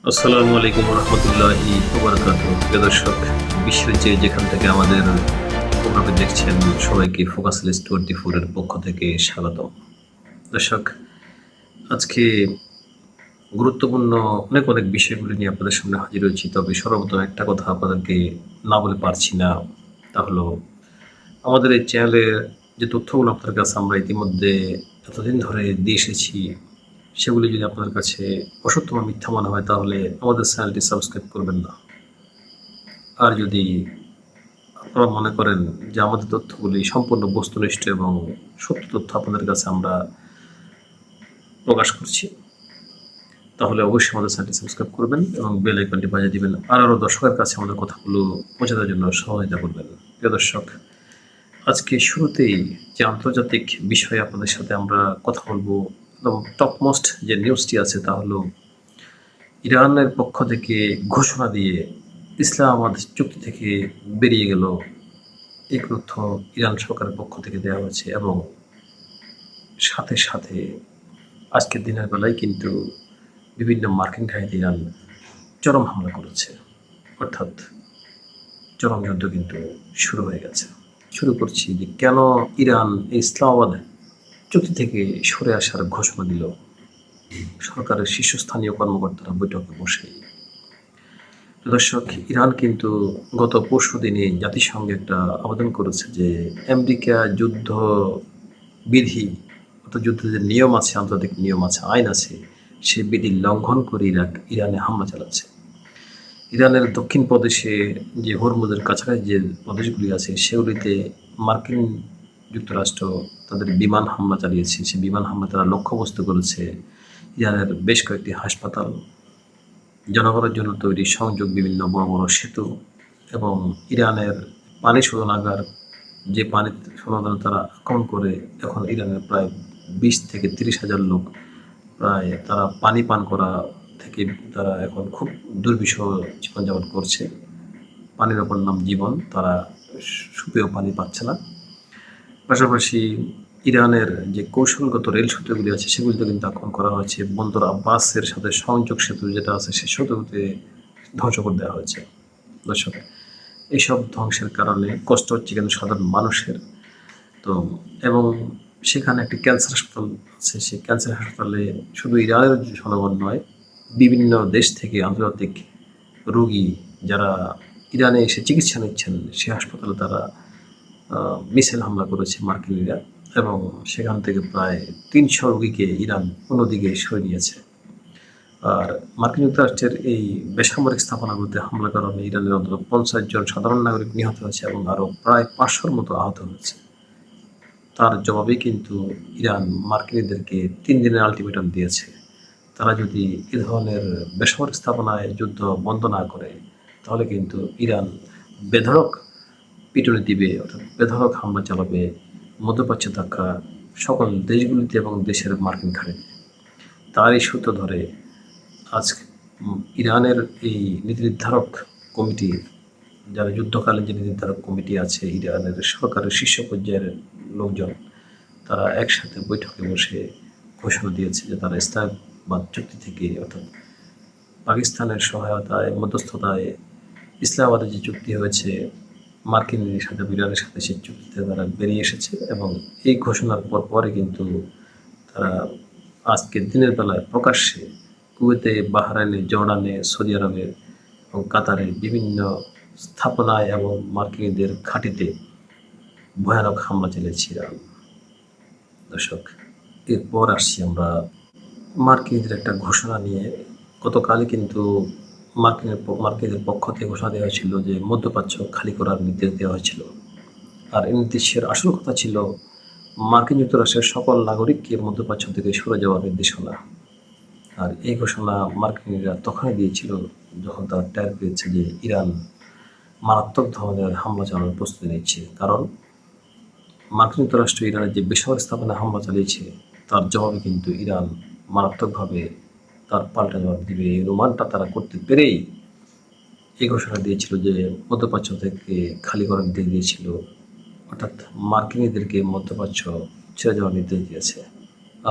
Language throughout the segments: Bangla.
আসসালামু আলাইকুম রহমতুল্লাহি প্রিয় দর্শক, বিশ্বের যেখান থেকে আমাদের প্রোগ্রামে দেখছেন সবাইকে ফোকাস লিস্ট 24 এর পক্ষ থেকে স্বাগতম। দর্শক, আজকে গুরুত্বপূর্ণ অনেক বিষয়গুলি নিয়ে আপনাদের সামনে হাজির হয়েছি। তবে সর্বপ্রথম একটা কথা আপনাদেরকে না বলে পারছি না, তা হলো আমাদের এই চ্যানেলে যে তথ্যগুলো আপনার কাছে আমরা ইতিমধ্যে এতদিন ধরে দিয়ে এসেছি, সেগুলি যদি আপনার কাছে অসত্য বা মিথ্যা মনে হয় তাহলে আমাদের চ্যানেলটি সাবস্ক্রাইব করবেন না। আর যদি আপনারা মনে করেন যে আমাদের তথ্যগুলি সম্পূর্ণ বস্তুনিষ্ঠ এবং সত্য তথ্য আপনাদের কাছে আমরা প্রকাশ করছি, তাহলে অবশ্যই আমাদের চ্যানেলটি সাবস্ক্রাইব করবেন এবং বেল আইকনটি বাজিয়ে দিবেন। আরও দর্শকের কাছে আমাদের কথাগুলো পৌঁছে দেওয়ার জন্য সহায়তা করবেন। প্রিয় দর্শক, আজকে শুরুতেই যে আন্তর্জাতিক বিষয়ে আপনাদের সাথে আমরা কথা বলবো, একদম টপমোস্ট যে নিউজটি আছে তা হলো ইরানের পক্ষ থেকে ঘোষণা দিয়ে ইসলামাবাদ চুক্তি থেকে বেরিয়ে গেল। এই তথ্য ইরান সরকারের পক্ষ থেকে দেওয়া হয়েছে এবং সাথে সাথে আজকের দিনের বেলায় কিন্তু বিভিন্ন মার্কিন ঘাঁটিতে ইরান চরম হামলা করেছে, অর্থাৎ চরম যুদ্ধ কিন্তু শুরু হয়ে গেছে। শুরু করছি যে কেন ইরান ইসলামাবাদ চুক্তি থেকে সরে আসার ঘোষণা দিল সরকারের শীর্ষস্থানীয় কর্মকর্তারা বৈঠকে বসে। দর্শক, ইরান কিন্তু গত পরশু দিনে জাতিসংঘে একটা আবেদন করেছে যে আমেরিকা যুদ্ধ বিধি, অর্থাৎ যুদ্ধের যে নিয়ম আছে, আন্তর্জাতিক নিয়ম আছে, আইন আছে, সে বিধি লঙ্ঘন করে ইরানে হামলা চালাচ্ছে। ইরানের দক্ষিণ প্রদেশে যে হরমুজের কাছাকাছি যে প্রদেশগুলি আছে সেগুলিতে মার্কিন যুক্তরাষ্ট্র তাদের বিমান হামলা চালিয়েছে। সে বিমান হামলা তারা লক্ষ্যবস্তু করেছে ইরানের বেশ কয়েকটি হাসপাতাল, জনগণের জন্য তৈরি সংযোগ, বিভিন্ন বড় বড় সেতু এবং ইরানের পানি শোধনাগার, যে পানি শোধনাগার তারা আক্রমণ করে এখন ইরানের প্রায় 20 থেকে 30 হাজার লোক প্রায় তারা পানি পান করা থেকে তারা এখন খুব দুর্বিষহ জীবনযাপন করছে। পানির ওপর নাম জীবন, তারা সুপেয় পানি পাচ্ছে না। পাশাপাশি ইরানের যে কৌশলগত রেল সেতুগুলি আছে সেগুলিতে কিন্তু আক্রমণ করা হয়েছে। বন্দর আব্বাসের সাথে সংযোগ সেতু যেটা আছে সে সেতুতে ধ্বংস করে দেওয়া হয়েছে। দর্শক, এইসব ধ্বংসের কারণে কষ্ট হচ্ছে কিন্তু সাধারণ মানুষের। তো এবং সেখানে একটি ক্যান্সার হাসপাতাল আছে, সেই ক্যান্সার হাসপাতালে শুধু ইরানের জনগণ নয়, বিভিন্ন দেশ থেকে আন্তর্জাতিক রোগী যারা ইরানে এসে চিকিৎসা নিচ্ছেন সে হাসপাতালে তারা মিসাইল হামলা করেছে মার্কিনিরা এবং সেখান থেকে প্রায় 300 রোগীকে ইরান অন্যদিকে সরিয়ে নিয়েছে। আর মার্কিন যুক্তরাষ্ট্রের এই বেসামরিক স্থাপনাগুলোতে হামলার কারণে ইরানের অন্তত 50 জন সাধারণ নাগরিক নিহত হয়েছে এবং আরও প্রায় 500-র মতো আহত হয়েছে। তার জবাবে কিন্তু ইরান মার্কিনীদেরকে 3 দিনের আলটিমেটাম দিয়েছে। তারা যদি এ ধরনের বেসামরিক স্থাপনায় যুদ্ধ বন্ধ না করে তাহলে কিন্তু ইরান বেধড়ক পিটুনি দিবে, অর্থাৎ বেধড়ক হামলা চালাবে মধ্যপ্রাচ্যে থাকা সকল দেশগুলিতে এবং দেশের মার্কিন ঘাঁটিতে। তারই সূত্র ধরে আজ ইরানের এই নীতি নির্ধারক কমিটি, যারা যুদ্ধকালীন যে নীতি নির্ধারক কমিটি আছে ইরানের সরকারের শীর্ষ পর্যায়ের লোকজন, তারা একসাথে বৈঠকে বসে ঘোষণা দিয়েছে যে তারা ইসলামাবাদ চুক্তি থেকে, অর্থাৎ পাকিস্তানের সহায়তায় মধ্যস্থতায় ইসলামাবাদের যে চুক্তি হয়েছে মার্কিনের সাথে ইরানের সাথে, সেই চুক্তিতে তারা বেরিয়ে এসেছে এবং এই ঘোষণার পরে কিন্তু তারা আজকের দিনের বেলায় প্রকাশ্যে কুয়েতে, বাহরাইনে, জর্ডানে, সৌদি আরবে এবং কাতারে বিভিন্ন স্থাপনায় এবং মার্কিনীদের ঘাঁটিতে ভয়ানক হামলা চালিয়েছে ইরান। দর্শক, এরপর আসছি আমরা মার্কিনীদের একটা ঘোষণা নিয়ে। গতকালই কিন্তু মার্কিনদের পক্ষ থেকে ঘোষণা দেওয়া হয়েছিল যে মধ্যপ্রাচ্য খালি করার নির্দেশ দেওয়া হয়েছিল। আর এই নির্দেশের আসল কথা ছিল মার্কিন যুক্তরাষ্ট্রের সকল নাগরিককে মধ্যপ্রাচ্য থেকে সরে যাওয়ার নির্দেশনা। আর এই ঘোষণা মার্কিনিরা তখনই দিয়েছিল যখন তারা টের পেয়েছে যে ইরান মারাত্মক ধরনের হামলা চালানোর প্রস্তুতি নিচ্ছে। কারণ মার্কিন যুক্তরাষ্ট্র ইরানের যে বেসামরিক স্থাপনায় হামলা চালিয়েছে তার জবাবে কিন্তু ইরান মারাত্মকভাবে তার পাল্টা জবাব দিবে। এই অনুমানটা তারা করতে পেরেই এই ঘোষণা দিয়েছিল যে মধ্যপ্রাচ্য থেকে খালি করার নির্দেশ দিয়েছিল, অর্থাৎ মার্কিনীদেরকে মধ্যপ্রাচ্য ছেড়ে যাওয়ার নির্দেশ দিয়েছে।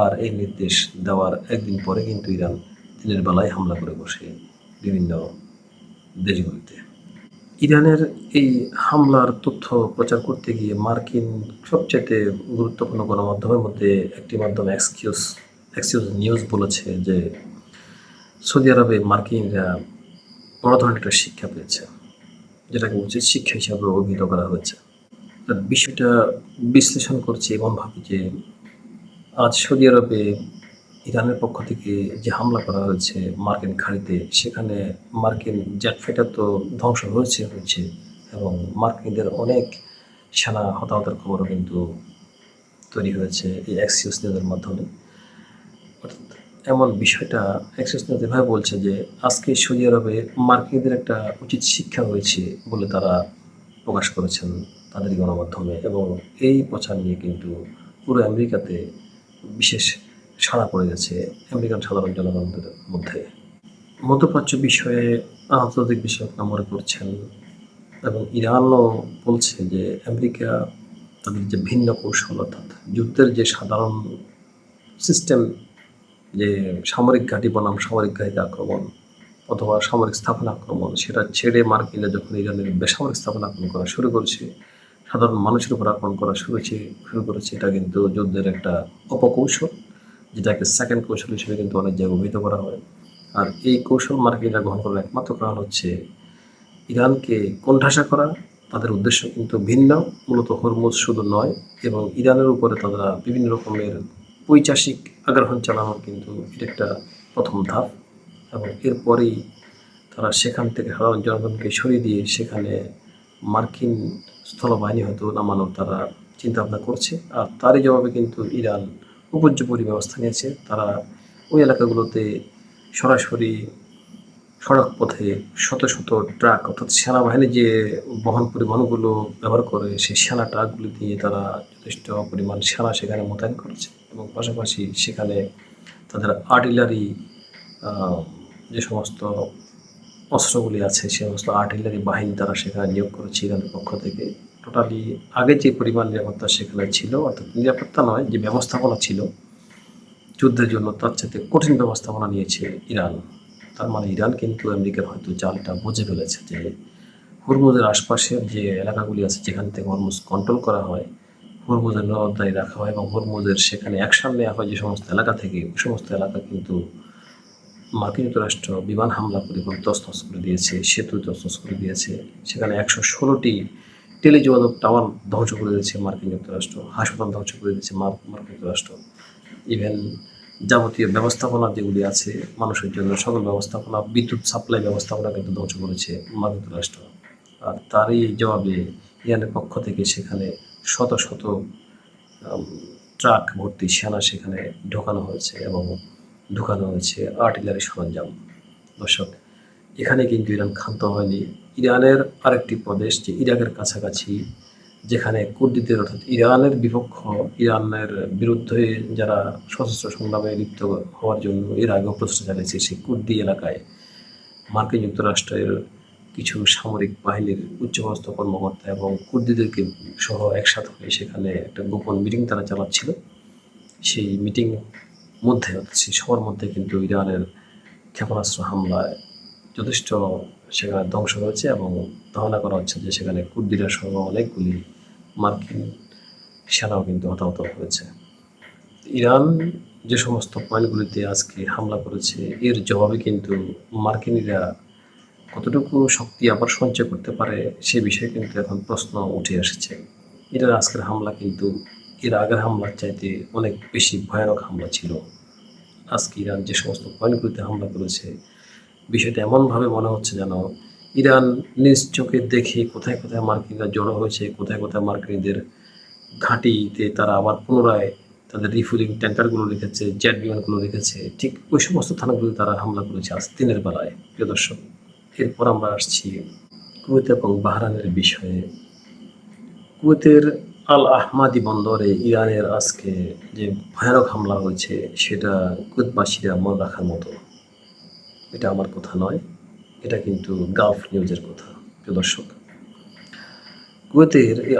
আর এই নির্দেশ দেওয়ার একদিন পরে কিন্তু ইরান দিনের বেলায় হামলা করে বসে। বিভিন্ন দেশগুলিতে। ইরানের এই হামলার তথ্য প্রচার করতে গিয়ে মার্কিন সবচেয়ে গুরুত্বপূর্ণ গণমাধ্যমের মধ্যে একটি মাধ্যম এক্সিওস নিউজ বলেছে যে সৌদি আরবে মার্কিনরা বড় ধরনের একটা শিক্ষা পেয়েছে, যেটাকে উচিত শিক্ষা হিসাবে অভিহিত করা হয়েছে। বিষয়টা বিশ্লেষণ করছে এমনভাবে যে আজ সৌদি আরবে ইরানের পক্ষ থেকে যে হামলা করা হয়েছে মার্কিন খাঁড়িতে, সেখানে মার্কিন জেট ফাইটার তো ধ্বংস হয়েছে এবং মার্কিনদের অনেক সেনা হতাহতের খবরও কিন্তু তৈরি হয়েছে এই এক্সিওস নিউজের মাধ্যমে। অর্থাৎ এমন বিষয়টা এক্সিওস নিউজ এভাবে বলছে যে আজকে সৌদি আরবে মার্কিনদের একটা উচিত শিক্ষা হয়েছে বলে তারা প্রকাশ করেছেন তাদের গণমাধ্যমে, এবং এই প্রচার নিয়ে কিন্তু পুরো আমেরিকাতে বিশেষ সাড়া পড়ে গেছে আমেরিকান সাধারণ জনগণদের মধ্যে। মধ্যপ্রাচ্য বিষয়ে আন্তর্জাতিক বিশ্লেষকরা মনে করছেন এবং ইরানও বলছে যে আমেরিকা তাদের যে ভিন্ন কৌশল, অর্থাৎ যুদ্ধের যে সাধারণ সিস্টেম, যে সামরিক ঘাঁটি বনাম সামরিক ঘাঁটিতে আক্রমণ অথবা সামরিক স্থাপনা আক্রমণ, সেটা ছেড়ে মার্কিনরা যখন ইরানের বেসামরিক স্থাপনা আক্রমণ করা শুরু করেছে, সাধারণ মানুষের উপর আক্রমণ করা শুরু করেছে, এটা কিন্তু যুদ্ধের একটা অপকৌশল, যেটাকে সেকেন্ড কৌশল হিসেবে কিন্তু অনেক জায়গায় অভিহিত করা হয়। আর এই কৌশল মার্কিনরা গ্রহণ করার একমাত্র কারণ হচ্ছে ইরানকে কোণঠাসা করা। তাদের উদ্দেশ্য কিন্তু ভিন্ন, মূলত হরমুজ শুধু নয়, এবং ইরানের উপরে তারা বিভিন্ন রকমের পৈশাচিক আগ্রাসন চালানোর কিন্তু এটা একটা প্রথম ধাপ, এবং এরপরেই তারা সেখান থেকে সাধারণ জনগণকে সরিয়ে দিয়ে সেখানে মার্কিন স্থলবাহিনী হয়তো নামানোর তারা চিন্তাভাবনা করছে। আর তারই জবাবে কিন্তু ইরান উপর্যুপরি ব্যবস্থা নিয়েছে। তারা ওই এলাকাগুলোতে সরাসরি সড়ক পথে শত শত ট্রাক, অর্থাৎ সেনাবাহিনী যে পরিবহনগুলো ব্যবহার করে সেই সেনা ট্রাকগুলি দিয়ে তারা যথেষ্ট পরিমাণ সেনা সেখানে মোতায়েন করেছে, এবং পাশাপাশি সেখানে তাদের আর্টিলারি যে সমস্ত অস্ত্রগুলি আছে সে সমস্ত আর্টিলারি বাহিনী তারা সেখানে নিয়োগ করেছে ইরানের পক্ষ থেকে। টোটালি আগে যে পরিমাণ নিরাপত্তা সেখানে ছিল, অর্থাৎ নিরাপত্তা নয়, যে ব্যবস্থাপনা ছিল যুদ্ধের জন্য, তার চাইতে কঠিন ব্যবস্থাপনা নিয়েছে ইরান। তার মানে ইরান কিন্তু আমেরিকার হয়তো চালটা বুঝে ফেলেছে যে হরমুজের আশপাশের যে এলাকাগুলি আছে যেখান থেকে হরমুজ কন্ট্রোল করা হয়, হরমুজের নজরদারি রাখা হয় এবং হরমুজের সেখানে অ্যাকশন নেওয়া হয় যে সমস্ত এলাকা থেকে, ওই সমস্ত এলাকা কিন্তু মার্কিন যুক্তরাষ্ট্র বিমান হামলা করে তছনছ করে দিয়েছে, সেতু তছনছ করে দিয়েছে, সেখানে 116টি টেলিযোগাযোগ টাওয়ার ধ্বংস করে দিয়েছে মার্কিন যুক্তরাষ্ট্র, হাসপাতাল ধ্বংস করে দিয়েছে মার্কিন যুক্তরাষ্ট্র, ইভেন যাবতীয় ব্যবস্থাপনা যেগুলি আছে মানুষের জন্য সকল ব্যবস্থাপনা, বিদ্যুৎ সাপ্লাই ব্যবস্থাপনা কিন্তু ধ্বংস করেছে মার্কিন যুক্তরাষ্ট্র। আর তারই জবাবে ইরানের পক্ষ থেকে সেখানে শত শত ট্রাক ভর্তি সেনা সেখানে ঢোকানো হয়েছে এবং ঢুকানো হয়েছে আর্টিলারি সরঞ্জাম। দর্শক, এখানে কিন্তু ইরান ক্ষান্ত হয়নি। ইরানের আরেকটি প্রদেশ যে ইরাকের কাছাকাছি, যেখানে কুর্দিদের, অর্থাৎ ইরানের বিপক্ষ, ইরানের বিরুদ্ধে যারা সশস্ত্র সংগ্রামে লিপ্ত হওয়ার জন্য এর আগেও প্রচেষ্টা চালিয়েছে, সেই কুর্দি এলাকায় মার্কিন যুক্তরাষ্ট্রের কিছু সামরিক বাহিনীর উচ্চপদস্থ কর্মকর্তা এবং কুর্দিদেরকে সহ একসাথে হয়ে সেখানে একটা গোপন মিটিং তারা চালাচ্ছিল। সেই মিটিং মধ্যে, অর্থাৎ সেই সবার মধ্যে কিন্তু ইরানের ক্ষেপণাস্ত্র হামলায় যথেষ্ট সেখানে ধ্বংস হয়েছে এবং ধারণা করা হচ্ছে যে সেখানে কুর্দিরা সহ অনেকগুলি মার্কিন সেনাও কিন্তু হতাহত হয়েছে। ইরান যে সমস্ত পয়েন্টগুলিতে আজকে হামলা করেছে, এর জবাবে কিন্তু মার্কিনিরা কতটুকু শক্তি আবার সঞ্চয় করতে পারে সে বিষয়ে কিন্তু এখন প্রশ্ন উঠে এসেছে। ইরানের আজকের হামলা কিন্তু এর আগের হামলার চাইতে অনেক বেশি ভয়ানক হামলা ছিল। আজকে ইরান যে সমস্ত পয়েন্টগুলিতে হামলা করেছে, বিষয়টা এমনভাবে মনে হচ্ছে যেন ইরান নিজ চোখে দেখে কোথায় কোথায় মার্কিনরা জড়ো হয়েছে, কোথায় কোথায় মার্কিনীদের ঘাঁটিতে তারা আবার পুনরায় তাদের রিফুলিং ট্যাঙ্কারগুলো রেখেছে, জেট বিমানগুলো রেখেছে, ঠিক ওই সমস্ত থানাগুলো তারা হামলা করেছে আজ দিনের বেলায়। প্রিয় দর্শক, এরপর আমরা আসছি কুয়েত এবং বাহরাইনের বিষয়ে। কুয়েতের আল আহমাদি বন্দরে ইরানের আজকে যে ভয়ানক হামলা হয়েছে সেটা কুয়েতবাসীরা মনে রাখার মতো। এটা আমার কথা নয়, এটা কিন্তু গালফ নিউজের কথা। প্রিয় দর্শক, কুয়েতের এই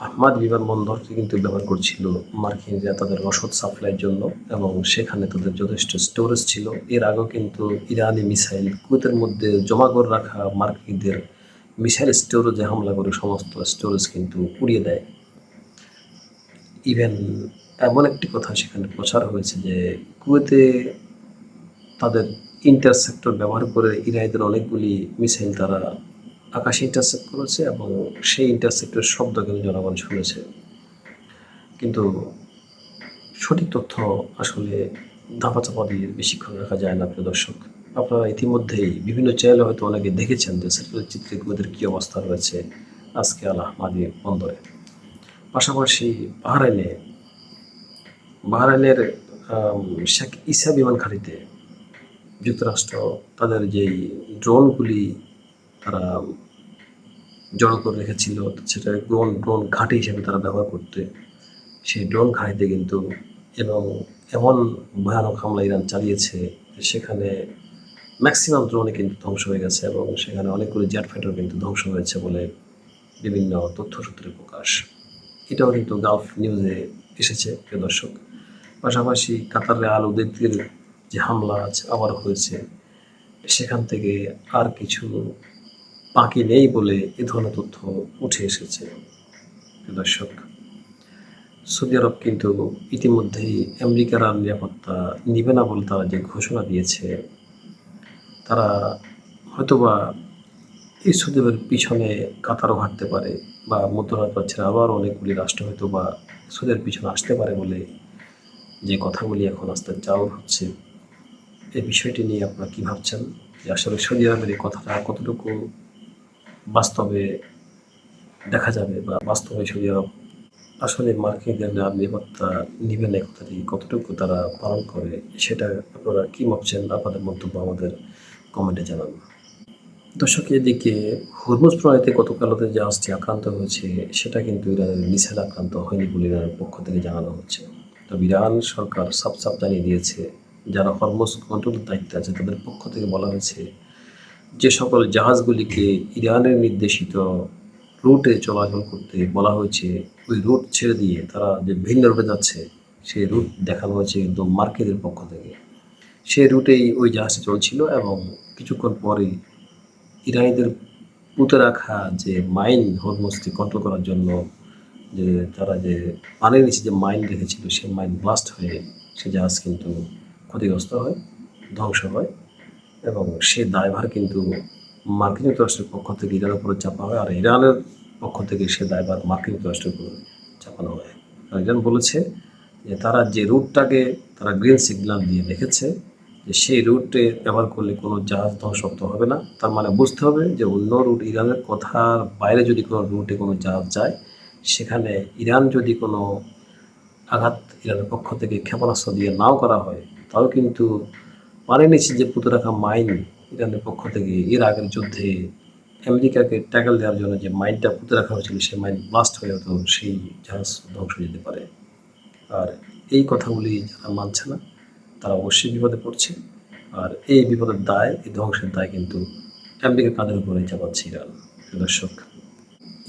আহমাদ বিমানবন্দরটি কিন্তু ব্যবহার করছিল মার্কিনরা তাদের রসদ সাপ্লাইয়ের জন্য, এবং সেখানে তাদের যথেষ্ট স্টোরেজ ছিল। এর আগেও কিন্তু ইরানি মিসাইল কুয়েতের মধ্যে জমা করে রাখা মার্কিনদের মিসাইল স্টোরেজে হামলা করে সমস্ত স্টোরেজ কিন্তু উড়িয়ে দেয়। ইভেন এমন একটি কথা সেখানে প্রচার হয়েছে যে কুয়েতে তাদের ইন্টারসেপ্টর ব্যবহার করে ইরানিদের অনেকগুলি মিসাইল তারা আকাশে ইন্টারসেপ্ট করেছে, এবং সেই ইন্টারসেপ্টের শব্দ কিন্তু জনগণ শুনেছে। কিন্তু সঠিক তথ্য আসলে ধাপাচাপা দিয়ে বেশিক্ষণ রাখা যায় না। প্রিয় দর্শক, আপনারা ইতিমধ্যেই বিভিন্ন চ্যানেলে হয়তো অনেকে দেখেছেন যে স্যাটেলাইট চিত্রে কুয়েতের কী অবস্থা রয়েছে আজকে আল আহমাদি বন্দরে। পাশাপাশি বাহরাইনের শেখ ইসা বিমান ঘাঁটিতে যুক্তরাষ্ট্র তাদের যেই ড্রোনগুলি তারা জড়ো করে রেখেছিল, সেটা ড্রোন ঘাঁটি হিসেবে তারা ব্যবহার করতে, সেই ড্রোন ঘাঁটিতে কিন্তু এবং এমন ভয়ানক হামলা ইরান চালিয়েছে সেখানে ম্যাক্সিমাম ড্রোনে কিন্তু ধ্বংস হয়ে গেছে, এবং সেখানে অনেকগুলো জেট ফাইটার কিন্তু ধ্বংস হয়েছে বলে বিভিন্ন তথ্যসূত্রে প্রকাশ। এটাও কিন্তু গালফ নিউজে এসেছে, প্রিয় দর্শক। পাশাপাশি কাতারে আল উদেইদের যে হামলা আবার হয়েছে, সেখান থেকে আর কিছু বাকি নেই বলে এ ধরনের তথ্য উঠে এসেছে। দর্শক, সৌদি আরব কিন্তু ইতিমধ্যেই আমেরিকার আর নিরাপত্তা নিবে না বলে তারা যে ঘোষণা দিয়েছে, তারা হয়তোবা এই সৌদি আরবের পিছনে কাতারও হাঁটতে পারে, বা মধ্যপ্রাচ্যের আবার অনেকগুলি রাষ্ট্র হয়তো বা সৌদির পিছনে আসতে পারে বলে যে কথাগুলি এখন আস্তে চাউর হচ্ছে। এই বিষয়টি নিয়ে আপনারা কী ভাবছেন, যে আসলে সৌদি আরবের এই কথাটা কতটুকু বাস্তবে দেখা যাবে, বা বাস্তবে সৌদি আরব আসলে মার্কিনদের নিরাপত্তা নিবে না কথাটি কতটুকু তারা পালন করে, সেটা আপনারা কী ভাবছেন? আপনাদের মন্তব্য আমাদের কমেন্টে জানান। দর্শক, এদিকে হরমুজ প্রণালীতে গতকালতে জাহাজটি আক্রান্ত হয়েছে, সেটা কিন্তু ইরানের মিসাইল আক্রান্ত হয়নি বলে ইরানের পক্ষ থেকে জানানো হচ্ছে। তবে ইরান সরকার সাফ জানিয়ে দিয়েছে, যারা হরমুজ কন্ট্রোলের দায়িত্বে আছে তাদের পক্ষ থেকে বলা হয়েছে যে সকল জাহাজগুলিকে ইরানের নির্দেশিত রুটে চলাচল করতে বলা হয়েছে, ওই রুট ছেড়ে দিয়ে তারা যে ভিন্ন রুটে যাচ্ছে সেই রুট দেখানো হয়েছে কিন্তু মার্কিনের পক্ষ থেকে। সেই রুটেই ওই জাহাজটি চলছিল, এবং কিছুক্ষণ পরেই ইরানিদের পুঁতে রাখা যে মাইন হরমুজকে কন্ট্রোল করার জন্য যে তারা যে পানির নিচে যে মাইন রেখেছিল, সেই মাইন ব্লাস্ট হয়ে সে জাহাজ কিন্তু ক্ষতিগ্রস্ত হয়, ধ্বংস হয়, এবং সে দায়ভার কিন্তু মার্কিন যুক্তরাষ্ট্রের পক্ষ থেকে ইরানের উপরে চাপা হয়, আর ইরানের পক্ষ থেকে সে দায়ভার মার্কিন যুক্তরাষ্ট্রের উপরে চাপানো হয়। আর ইরান বলেছে যে তারা যে রুটটাকে তারা গ্রিন সিগন্যাল দিয়ে রেখেছে, যে সেই রুটে ব্যবহার করলে কোনো জাহাজ ধ্বংসপ্ত হবে না। তার মানে বুঝতে হবে যে অন্য রুট, ইরানের কথার বাইরে যদি কোনো রুটে কোনো জাহাজ যায়, সেখানে ইরান যদি কোনো আঘাত ইরানের পক্ষ থেকে ক্ষেপণাস্ত্র দিয়ে নাও করা হয়, তাও কিন্তু পানির নিচে যে পুঁতে রাখা মাইন ইরানের পক্ষ থেকে এর আগের যুদ্ধে আমেরিকাকে ট্যাকল দেওয়ার জন্য যে মাইনটা পুঁতে রাখা হয়েছিল, সেই মাইন ব্লাস্ট হয়ে হতো সেই জাহাজ ধ্বংস হয়ে যেতে পারে। আর এই কথাগুলি যারা মানছে না তারা অবশ্যই বিপদে পড়ছে, আর এই বিপদের দায়, এই ধ্বংসের দায় কিন্তু আমেরিকার কাঁধের উপরে চাপাচ্ছে ইরান। দর্শক,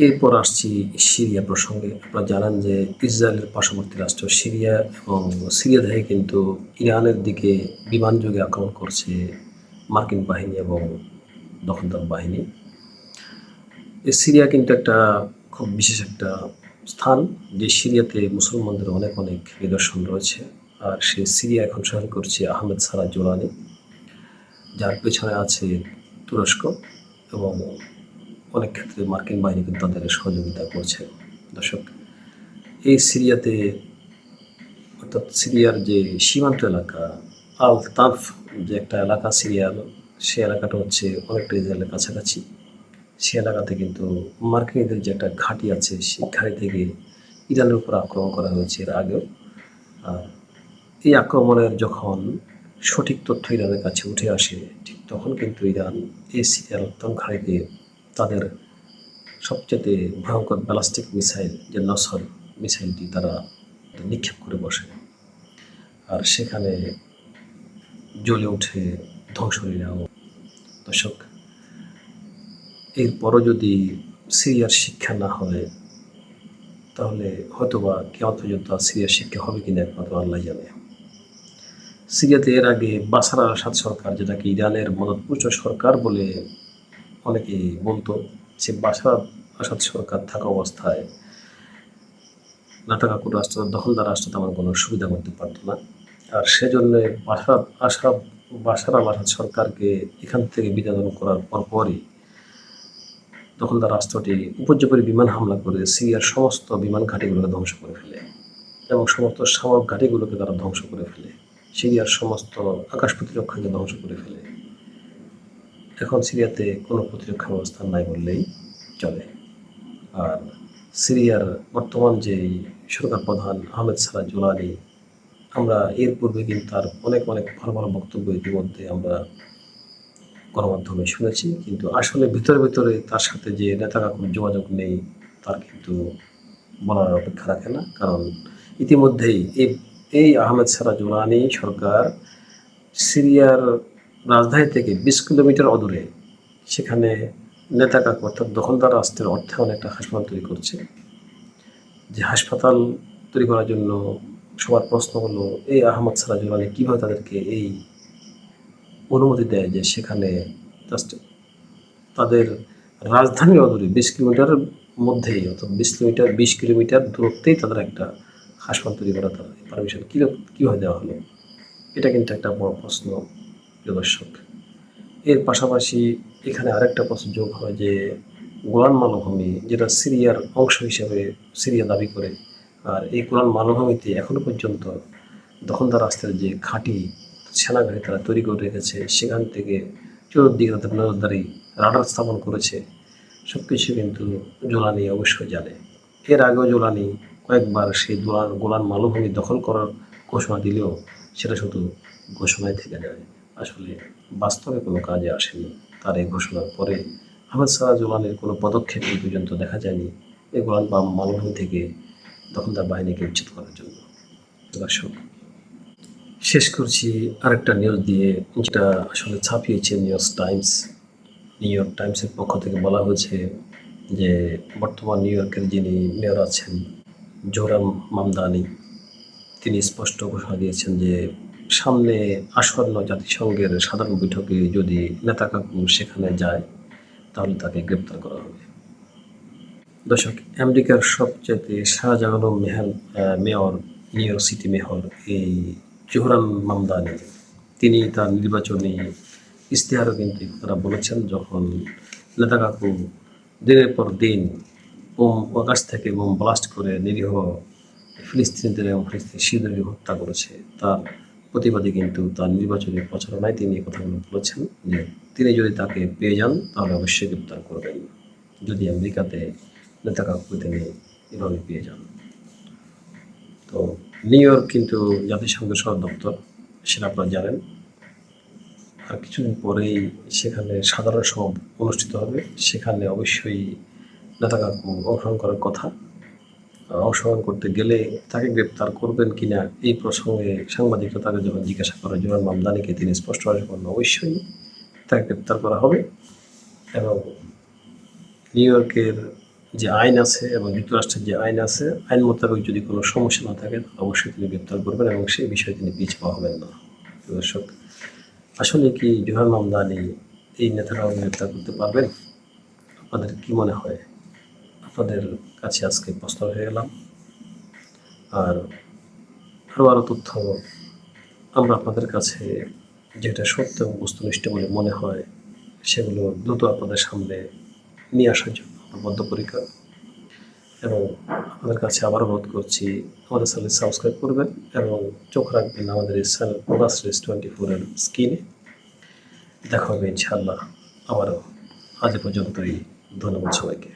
এরপর আসছি সিরিয়া প্রসঙ্গে। আপনারা জানেন যে ইসরায়েলের পার্শ্ববর্তী রাষ্ট্র সিরিয়া, এবং সিরিয়া থেকে কিন্তু ইরানের দিকে বিমানযোগে আক্রমণ করছে মার্কিন বাহিনী এবং দখলদার বাহিনী। এই সিরিয়া কিন্তু একটা খুব বিশেষ একটা স্থান, যে সিরিয়াতে মুসলমানদের অনেক নিদর্শন রয়েছে। আর সে সিরিয়া এখন শাসন করছে আহমেদ সারা জোলানি, যার পেছনে আছে তুরস্ক, এবং অনেক ক্ষেত্রে মার্কিন বাহিনী কিন্তু তাদের সহযোগিতা করছে। দর্শক, এই সিরিয়াতে, অর্থাৎ সিরিয়ার যে সীমান্ত এলাকা আল তাফ যে একটা এলাকা সিরিয়ার, সে এলাকাটা হচ্ছে অনেকটা ইসরায়েলের কাছাকাছি। সে এলাকাতে কিন্তু মার্কিনীদের যে একটা ঘাঁটি আছে, সেই ঘাঁটি থেকে ইরানের উপর আক্রমণ করা হয়েছে এর আগেও। আর এই আক্রমণের যখন সঠিক তথ্য ইরানের কাছে উঠে আসে, ঠিক তখন কিন্তু ইরান এই সিরিয়ার ঘাঁটিতে তাদের সবচেয়ে ভয়ঙ্কর ব্যালিস্টিক মিসাইল যে নসর মিসাইলটি তারা নিক্ষেপ করে বসে, আর সেখানে জ্বলে ওঠে ধ্বংসলীলাও। দর্শক, এরপরও যদি সিরিয়ার শিক্ষা না হয় তাহলে হয়তোবা কিয়ামত পর্যন্ত আর সিরিয়ার শিক্ষা হবে কিনা একমাত্র আল্লাহ জানে। সিরিয়াতে এর আগে বাশার আল আসাদ সরকার, যেটাকে ইরানের মদতপুষ্ট সরকার বলে অনেকেই বলতো, সে বাশার আল আসাদ সরকার থাকা অবস্থায় নেতাকাকুর রাষ্ট্র, দখলদার রাষ্ট্র তেমন কোনো সুবিধা করতে পারতো না। আর সেজন্য বাশার আল আসাদ সরকারকে এখান থেকে বিতাড়ন করার পরপরই দখলদার রাষ্ট্রটি উপর্যুপরি বিমান হামলা করে সিরিয়ার সমস্ত বিমান ঘাঁটিগুলোকে ধ্বংস করে ফেলে এবং সমস্ত সামরিক ঘাঁটিগুলোকে তারা ধ্বংস করে ফেলে, সিরিয়ার সমস্ত আকাশ প্রতিরক্ষাকে ধ্বংস করে ফেলে। এখন সিরিয়াতে কোনো প্রতিরক্ষা ব্যবস্থা নাই বললেই চলে। আর সিরিয়ার বর্তমান যে সরকার প্রধান আহমেদ সালাহ জুলানি, আমরা এর পূর্বে কিন্তু তার অনেক ভালো ভালো বক্তব্য ইতিমধ্যে আমরা গণমাধ্যমে শুনেছি, কিন্তু আসলে ভিতরে তার সাথে যে নেতারা কোনো যোগাযোগ নেই তার কিন্তু বলার অপেক্ষা রাখে না। কারণ ইতিমধ্যেই এই আহমেদ সালাহ জুলানি সরকার সিরিয়ার রাজধানী থেকে 20 কিলোমিটার অদূরে সেখানে নেতাকাকু অর্থাৎ দখলদার রাষ্ট্রের অর্থায়নে একটা হাসপাতাল তৈরি করছে। যে হাসপাতাল তৈরি করার জন্য সবার প্রশ্ন হলো, এই আহমেদ সালাহ জুলানি কীভাবে তাদেরকে এই অনুমতি দেয় যে সেখানে জাস্ট তাদের রাজধানীর অদূরে 20 কিলোমিটারের মধ্যেই, অর্থাৎ 20 কিলোমিটার দূরত্বেই তাদের একটা হাসপাতাল তৈরি করা, তার পারমিশন কীভাবে দেওয়া হলো? এটা কিন্তু একটা বড় প্রশ্ন প্রিয় দর্শক। এর পাশাপাশি এখানে আরেকটা প্রশ্ন যোগ হয় যে গোলান মালভূমি, যেটা সিরিয়ার অংশ হিসেবে সিরিয়া দাবি করে, আর এই গোলান মালভূমিতে এখনো পর্যন্ত দখলদার রাষ্ট্রের যে ঘাঁটি সেনাঘাঁটি তারা তৈরি করে রেখেছে, সেখান থেকে চতুর্দিকে তাদের নজরদারি রাডার স্থাপন করেছে। সব কিছু কিন্তু জোলানি অবশ্যই জানে। এর আগেও জোলানি কয়েকবার সেই গোলান মালভূমি দখল করার ঘোষণা দিলেও সেটা শুধু ঘোষণায় থেকে যায়, আসলে বাস্তবে কোনো কাজে আসেনি। তার এই ঘোষণার পরে আহমেদ সালাহ জুলানির কোনো পদক্ষেপ এই পর্যন্ত দেখা যায়নি এই গোলান মালভূমি থেকে দখলদার বাহিনীকে উচ্ছেদ করার জন্য। দর্শক, শেষ করছি আরেকটা নিউজ দিয়ে, যেটা আসলে ছাপিয়েছে নিউ ইয়র্ক টাইমসের পক্ষ থেকে বলা হয়েছে যে বর্তমান নিউ ইয়র্কের যিনি মেয়র আছেন জোহরান মামদানি, তিনি স্পষ্ট ঘোষণা দিয়েছেন যে সামনে আসন্ন জাতিসংঘের সাধারণ বৈঠকে যদি নেতাকাকু সেখানে যায় তাহলে তাকে গ্রেপ্তার করা হবে। দর্শক, আমেরিকার সবচেয়ে Shahjahan mayor, new York city mayor এই জোহরান মামদানি, তিনি তার নির্বাচনী ইশতেহারও কিন্তু তারা বলেছেন, যখন নেতাকাকু দিনের পর দিন আকাশ থেকে বোম ব্লাস্ট করে নিরীহ ফিলিস্তিনিদের এবং ফিলিস্তিনি শিশুদেরকে হত্যা করেছে, তার প্রতিবাদী কিন্তু তার নির্বাচনী প্রচারণায় তিনি এই কথাগুলো বলেছেন যে তিনি যদি তাকে পেয়ে যান তাহলে অবশ্যই গ্রেপ্তার করবেন, যদি আমেরিকাতে নেতাকাকুকে তিনি এভাবে পেয়ে যান। তো নিউ ইয়র্ক কিন্তু জাতিসংঘের সদর দপ্তর, সেটা আপনারা জানেন। আর কিছুদিন পরেই সেখানে সাধারণ সভা অনুষ্ঠিত হবে, সেখানে অবশ্যই নেতাকাকু অংশগ্রহণ করার কথা। অংশগ্রহণ করতে গেলে তাকে গ্রেপ্তার করবেন কিনা এই প্রসঙ্গে সাংবাদিকরা তাকে যখন জিজ্ঞাসা করে জোহরান মামদানিকে, তিনি স্পষ্টভাবে বলেন অবশ্যই তাকে গ্রেপ্তার করা হবে এবং নিউ ইয়র্কের যে আইন আছে এবং যুক্তরাষ্ট্রের যে আইন আছে, আইন মোতাবেক যদি কোনো সমস্যা না থাকে অবশ্যই তিনি গ্রেপ্তার করবেন এবং সেই বিষয়ে তিনি পিছপা হবেন না। দর্শক, আসলে কি জোহরান মামদানি এই নেতারাও গ্রেপ্তার করতে পারবেন? আপনাদের কি মনে হয়? আপনাদের কাছে আজকে প্রশ্ন হয়ে গেলাম। আর আরও তথ্য আমরা আপনাদের কাছে যেটা সত্য এবং বস্তুনিষ্ঠ বলে মনে হয় সেগুলো দ্রুত আপনাদের সামনে নিয়ে আসার জন্য বদ্ধপরিকর, এবং আপনাদের কাছে আবারও অনুরোধ করছি আমাদের চ্যানেল সাবস্ক্রাইব করবেন এবং চোখ রাখবেন আমাদের এই চ্যানেল ফোকাস 24-এর স্ক্রিনে। দেখা হবে ইনশাআল্লাহ আবারও। আজ পর্যন্তই, ধন্যবাদ সবাইকে।